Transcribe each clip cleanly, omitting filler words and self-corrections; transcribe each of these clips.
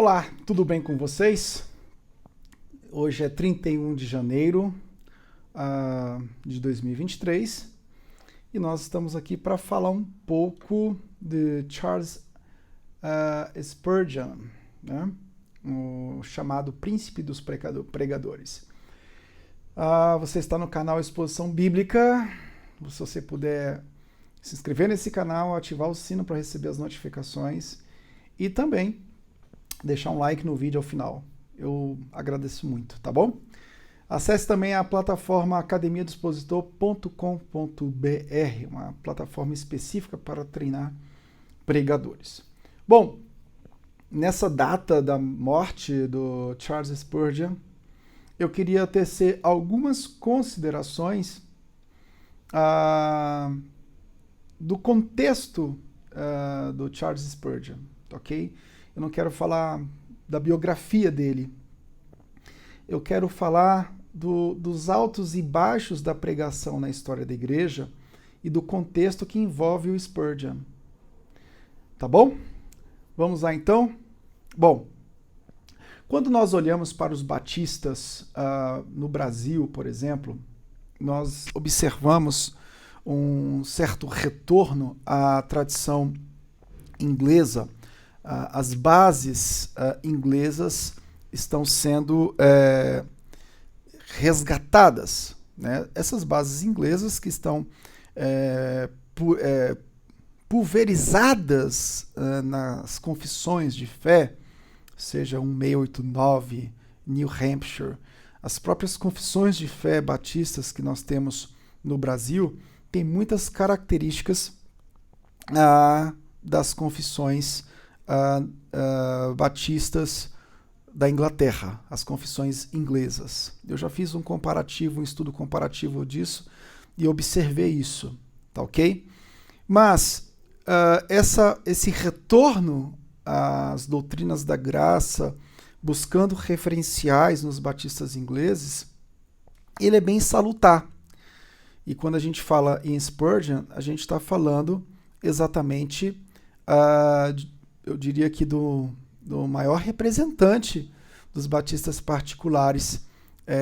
Olá, tudo bem com vocês? Hoje é 31 de janeiro de 2023 e nós estamos aqui para falar um pouco de Charles Spurgeon, né? O chamado Príncipe dos Pregadores. Você está no canal Exposição Bíblica. Se você puder se inscrever nesse canal, ativar o sino para receber as notificações e também deixar um like no vídeo ao final. Eu agradeço muito, tá bom? Acesse também a plataforma academiadospositor.com.br, uma plataforma específica para treinar pregadores. Bom, nessa data da morte do Charles Spurgeon, eu queria tecer algumas considerações do contexto do Charles Spurgeon, ok? Eu não quero falar da biografia dele. Eu quero falar dos altos e baixos da pregação na história da igreja e do contexto que envolve o Spurgeon. Tá bom? Vamos lá então? Bom, quando nós olhamos para os batistas no Brasil, por exemplo, nós observamos um certo retorno à tradição inglesa. As bases inglesas estão sendo resgatadas, né? Essas bases inglesas que estão pulverizadas nas confissões de fé, seja 1689, New Hampshire, as próprias confissões de fé batistas que nós temos no Brasil, têm muitas características das confissões batistas da Inglaterra, as confissões inglesas. Eu já fiz um estudo comparativo disso e observei isso, tá ok? Mas esse retorno às doutrinas da graça, buscando referenciais nos batistas ingleses, ele é bem salutar. E quando a gente fala em Spurgeon, a gente está falando exatamente eu diria que do maior representante dos batistas particulares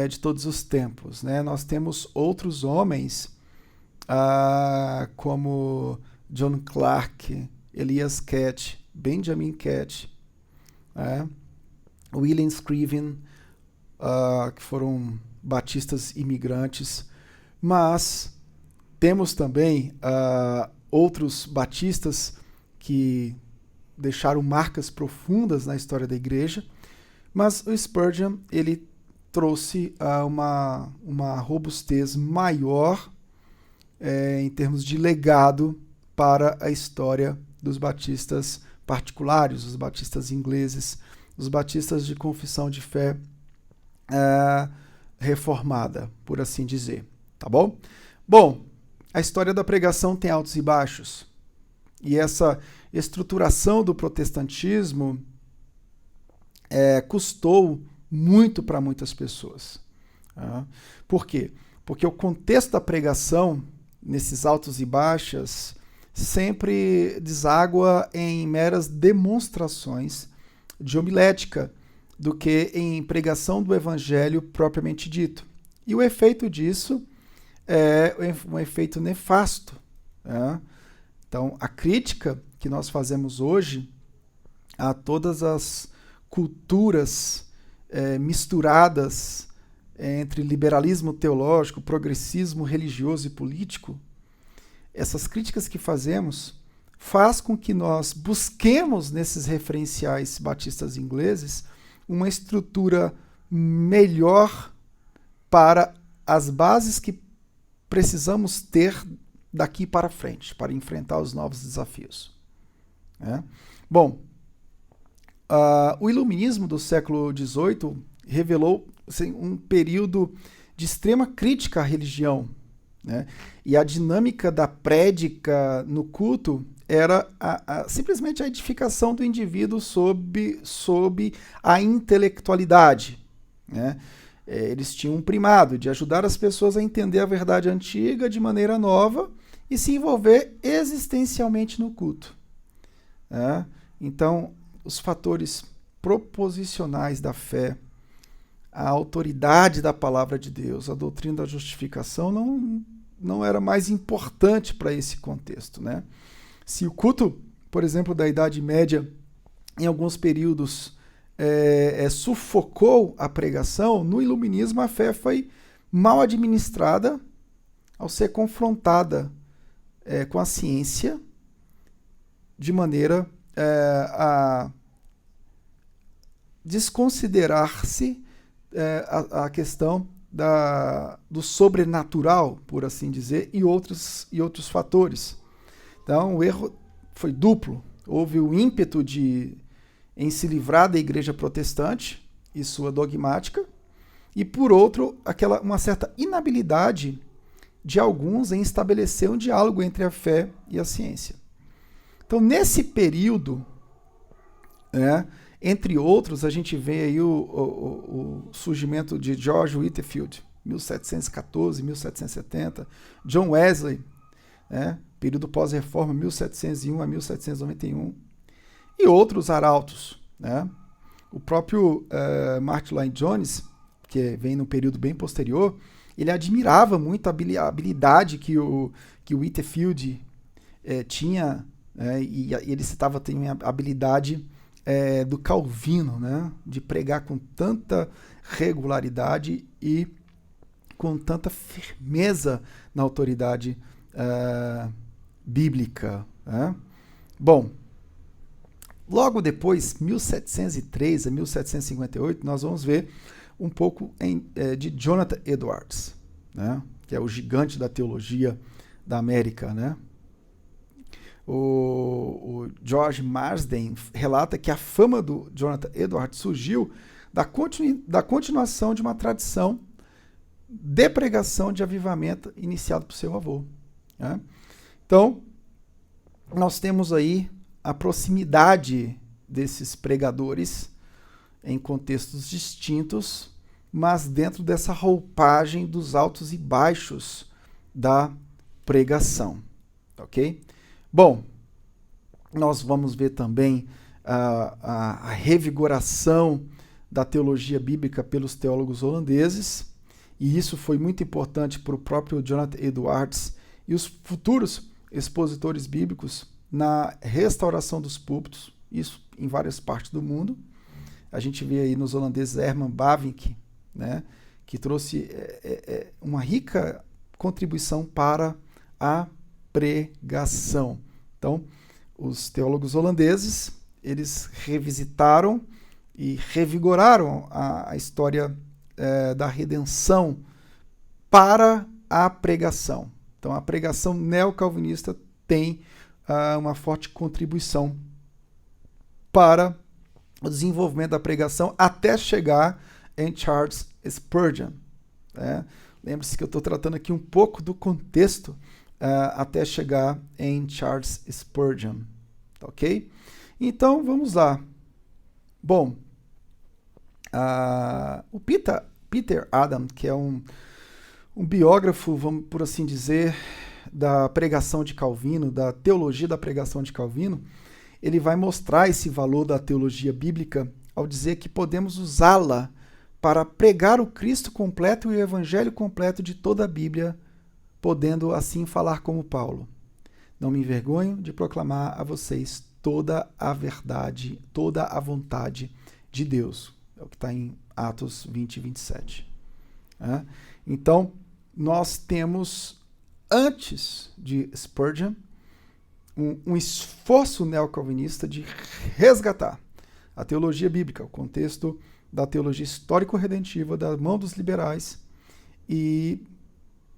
de todos os tempos, né? Nós temos outros homens como John Clarke, Elias Catt, Benjamin Catt, William Scriven, que foram batistas imigrantes, mas temos também outros batistas que deixaram marcas profundas na história da igreja, mas o Spurgeon ele trouxe uma robustez maior em termos de legado para a história dos batistas particulares, os batistas ingleses, os batistas de confissão de fé reformada, por assim dizer, tá bom? Bom, a história da pregação tem altos e baixos, e essa estruturação do protestantismo custou muito para muitas pessoas. Por quê? Porque o contexto da pregação, nesses altos e baixos, sempre deságua em meras demonstrações de homilética do que em pregação do evangelho propriamente dito. E o efeito disso é um efeito nefasto. Então, a crítica que nós fazemos hoje a todas as culturas misturadas entre liberalismo teológico, progressismo religioso e político, essas críticas que fazemos faz com que nós busquemos nesses referenciais batistas ingleses uma estrutura melhor para as bases que precisamos ter daqui para frente, para enfrentar os novos desafios. Bom, o iluminismo do século XVIII revelou assim, um período de extrema crítica à religião, né? E a dinâmica da prédica no culto era simplesmente a edificação do indivíduo sob a intelectualidade, né? Eles tinham um primado de ajudar as pessoas a entender a verdade antiga de maneira nova e se envolver existencialmente no culto. Então, os fatores proposicionais da fé, a autoridade da palavra de Deus, a doutrina da justificação não era mais importante para esse contexto, né? Se o culto, por exemplo, da Idade Média, em alguns períodos, sufocou a pregação, no Iluminismo a fé foi mal administrada ao ser confrontada com a ciência de maneira a desconsiderar-se a questão do sobrenatural, por assim dizer, e outros fatores. Então, o erro foi duplo. Houve o ímpeto em se livrar da igreja protestante e sua dogmática, e, por outro, uma certa inabilidade de alguns em estabelecer um diálogo entre a fé e a ciência. Então, nesse período, entre outros, a gente vê aí o surgimento de George Whitefield, 1714, 1770, John Wesley, período pós-reforma, 1701 a 1791, e outros arautos. O próprio Martin Lloyd-Jones, que vem num período bem posterior, ele admirava muito a habilidade que o Whitefield tinha, e ele citava também a habilidade do Calvino, de pregar com tanta regularidade e com tanta firmeza na autoridade bíblica. Bom, logo depois, 1703 a 1758, nós vamos ver um pouco de Jonathan Edwards, que é o gigante da teologia da América, O George Marsden relata que a fama do Jonathan Edwards surgiu da continuação de uma tradição de pregação de avivamento iniciado por seu avô. Então, nós temos aí a proximidade desses pregadores em contextos distintos, mas dentro dessa roupagem dos altos e baixos da pregação. Ok? Bom, nós vamos ver também a revigoração da teologia bíblica pelos teólogos holandeses, e isso foi muito importante para o próprio Jonathan Edwards e os futuros expositores bíblicos na restauração dos púlpitos, isso em várias partes do mundo. A gente vê aí nos holandeses Herman Bavinck, que trouxe uma rica contribuição para a pregação. Então, os teólogos holandeses, eles revisitaram e revigoraram a história da redenção para a pregação. Então, a pregação neocalvinista tem uma forte contribuição para o desenvolvimento da pregação até chegar em Charles Spurgeon. Lembre-se que eu estou tratando aqui um pouco do contexto até chegar em Charles Spurgeon. Ok? Então, vamos lá. Bom, o Peter Adam, que é um biógrafo, vamos por assim dizer, da pregação de Calvino, da teologia da pregação de Calvino, ele vai mostrar esse valor da teologia bíblica ao dizer que podemos usá-la para pregar o Cristo completo e o evangelho completo de toda a Bíblia, podendo assim falar como Paulo. Não me envergonho de proclamar a vocês toda a verdade, toda a vontade de Deus. É o que está em Atos 20 e 27. Então, nós temos, antes de Spurgeon, um esforço neocalvinista de resgatar a teologia bíblica, o contexto da teologia histórico-redentiva da mão dos liberais e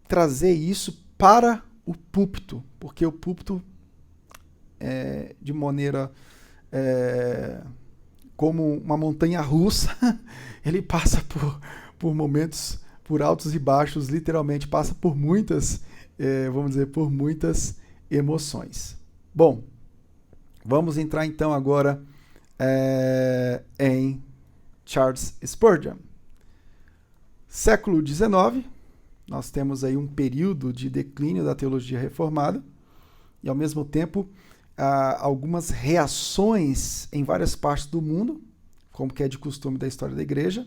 trazer isso para o púlpito, porque o púlpito, de maneira como uma montanha russa, ele passa por momentos, por altos e baixos, literalmente passa por muitas, vamos dizer, por muitas emoções. Bom, vamos entrar então agora em Charles Spurgeon. Século XIX, nós temos aí um período de declínio da teologia reformada e, ao mesmo tempo, algumas reações em várias partes do mundo como que é de costume da história da igreja.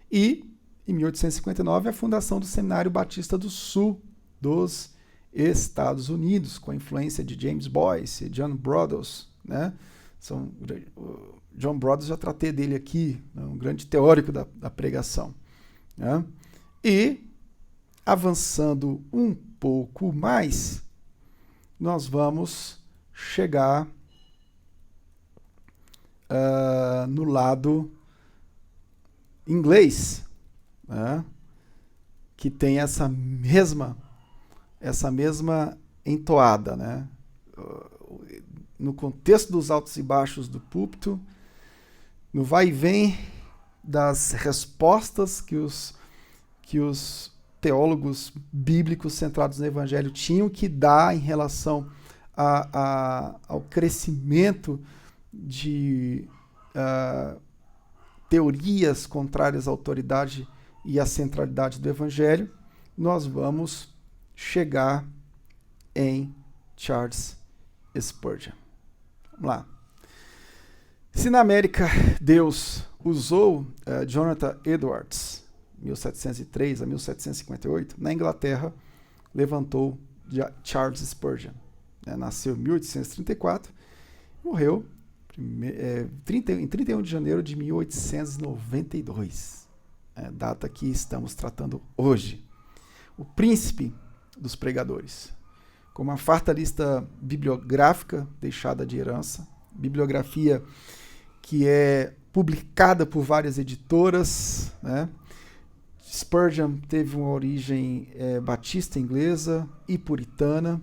E, em 1859, a fundação do Seminário Batista do Sul dos Estados Unidos, com a influência de James Boyce e John Broadus, né? John Broadus, já tratei dele aqui, né? Um grande teórico da pregação, né? E, avançando um pouco mais, nós vamos chegar no lado inglês, né? Que tem essa mesma entoada, né? No contexto dos altos e baixos do púlpito, no vai e vem das respostas que os teólogos bíblicos centrados no Evangelho tinham que dar em relação ao crescimento de teorias contrárias à autoridade e à centralidade do Evangelho, nós vamos chegar em Charles Spurgeon. Vamos lá. Se na América Deus usou Jonathan Edwards, 1703 a 1758, na Inglaterra levantou Charles Spurgeon. Nasceu em 1834, morreu em 31 de janeiro de 1892, data que estamos tratando hoje. O príncipe dos pregadores, com uma farta lista bibliográfica deixada de herança, bibliografia que é publicada por várias editoras, né? Spurgeon teve uma origem batista inglesa e puritana.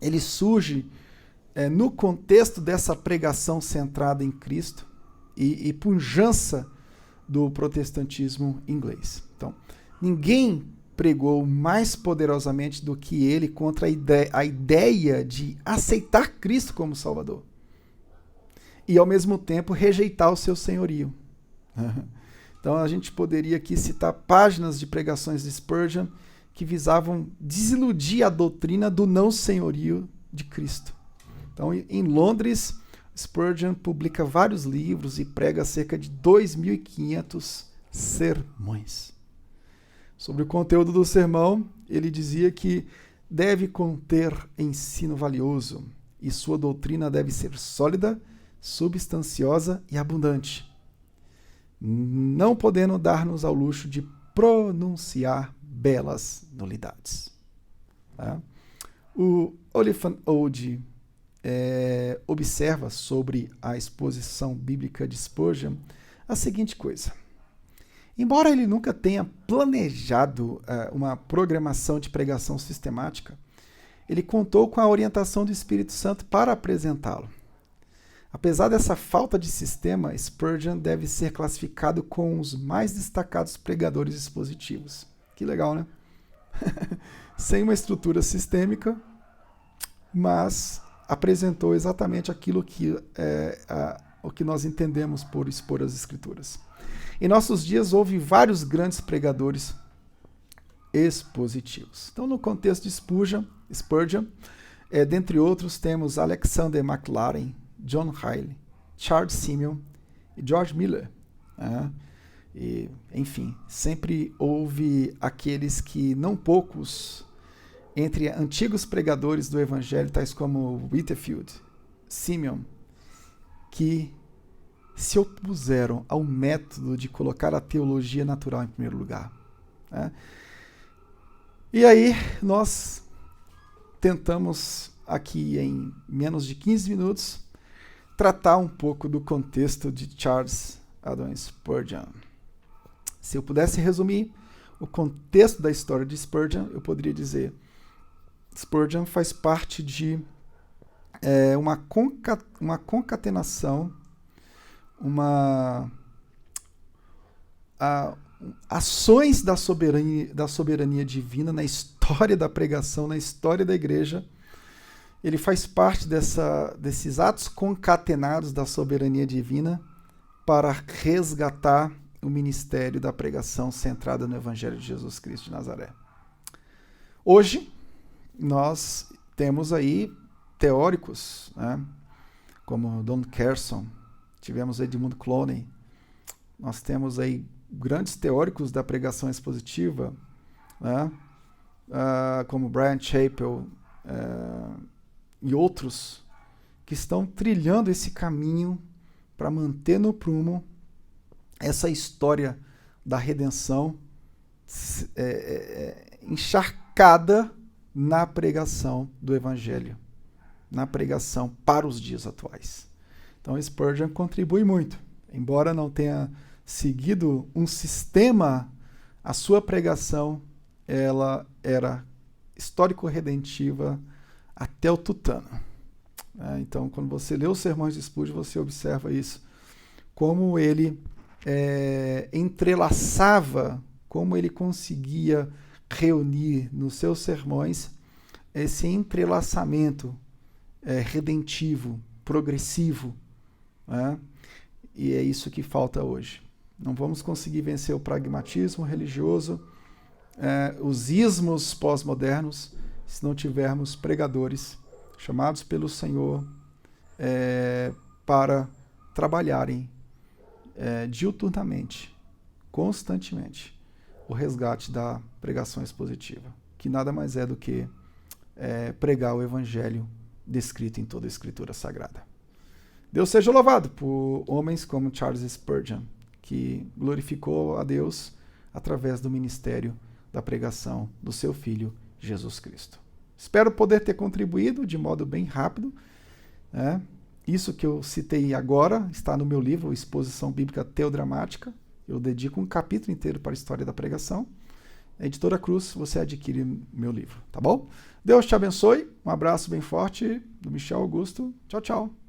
Ele surge no contexto dessa pregação centrada em Cristo e pujança do protestantismo inglês. Então, ninguém pregou mais poderosamente do que ele contra a ideia de aceitar Cristo como Salvador e, ao mesmo tempo, rejeitar o seu senhorio. Então, a gente poderia aqui citar páginas de pregações de Spurgeon que visavam desiludir a doutrina do não senhorio de Cristo. Então, em Londres, Spurgeon publica vários livros e prega cerca de 2.500 sermões. Sobre o conteúdo do sermão, ele dizia que deve conter ensino valioso e sua doutrina deve ser sólida, substanciosa e abundante, não podendo dar-nos ao luxo de pronunciar belas nulidades. Tá? O Oliphant Ode observa sobre a exposição bíblica de Spurgeon a seguinte coisa. Embora ele nunca tenha planejado uma programação de pregação sistemática, ele contou com a orientação do Espírito Santo para apresentá-lo. Apesar dessa falta de sistema, Spurgeon deve ser classificado com os mais destacados pregadores expositivos. Que legal, né? Sem uma estrutura sistêmica, mas apresentou exatamente aquilo o que nós entendemos por expor as Escrituras. Em nossos dias, houve vários grandes pregadores expositivos. Então, no contexto de Spurgeon, dentre outros, temos Alexander Maclaren, John Riley, Charles Simeon e George Miller. E, enfim, sempre houve aqueles que, não poucos, entre antigos pregadores do Evangelho, tais como Whitefield, Simeon, que se opuseram ao método de colocar a teologia natural em primeiro lugar. E aí nós tentamos aqui em menos de 15 minutos tratar um pouco do contexto de Charles Haddon Spurgeon. Se eu pudesse resumir o contexto da história de Spurgeon, eu poderia dizer: Spurgeon faz parte de uma concatenação, ações da soberania divina na história da pregação, na história da igreja. Ele faz parte desses atos concatenados da soberania divina para resgatar o ministério da pregação centrada no Evangelho de Jesus Cristo de Nazaré. Hoje, nós temos aí teóricos, né, como Don Carson, tivemos Edmund Clowney, Nós temos aí grandes teóricos da pregação expositiva, né? Como Brian Chappell e outros, que estão trilhando esse caminho para manter no prumo essa história da redenção encharcada na pregação do Evangelho, na pregação para os dias atuais. Então Spurgeon contribui muito. Embora não tenha seguido um sistema, a sua pregação ela era histórico-redentiva até o tutano. Então, quando você lê os sermões de Spurgeon, você observa isso, como ele entrelaçava, como ele conseguia reunir nos seus sermões esse entrelaçamento redentivo, progressivo, né? E é isso que falta hoje. Não vamos conseguir vencer o pragmatismo religioso, os ismos pós-modernos, se não tivermos pregadores chamados pelo Senhor para trabalharem diuturnamente, constantemente, o resgate da pregação expositiva, que nada mais é do que pregar o Evangelho descrito em toda a Escritura Sagrada. Deus seja louvado por homens como Charles Spurgeon, que glorificou a Deus através do ministério da pregação do seu Filho, Jesus Cristo. Espero poder ter contribuído de modo bem rápido. Isso que eu citei agora está no meu livro, Exposição Bíblica Teodramática. Eu dedico um capítulo inteiro para a história da pregação. A Editora Cruz, você adquire meu livro, tá bom? Deus te abençoe. Um abraço bem forte do Michel Augusto. Tchau, tchau.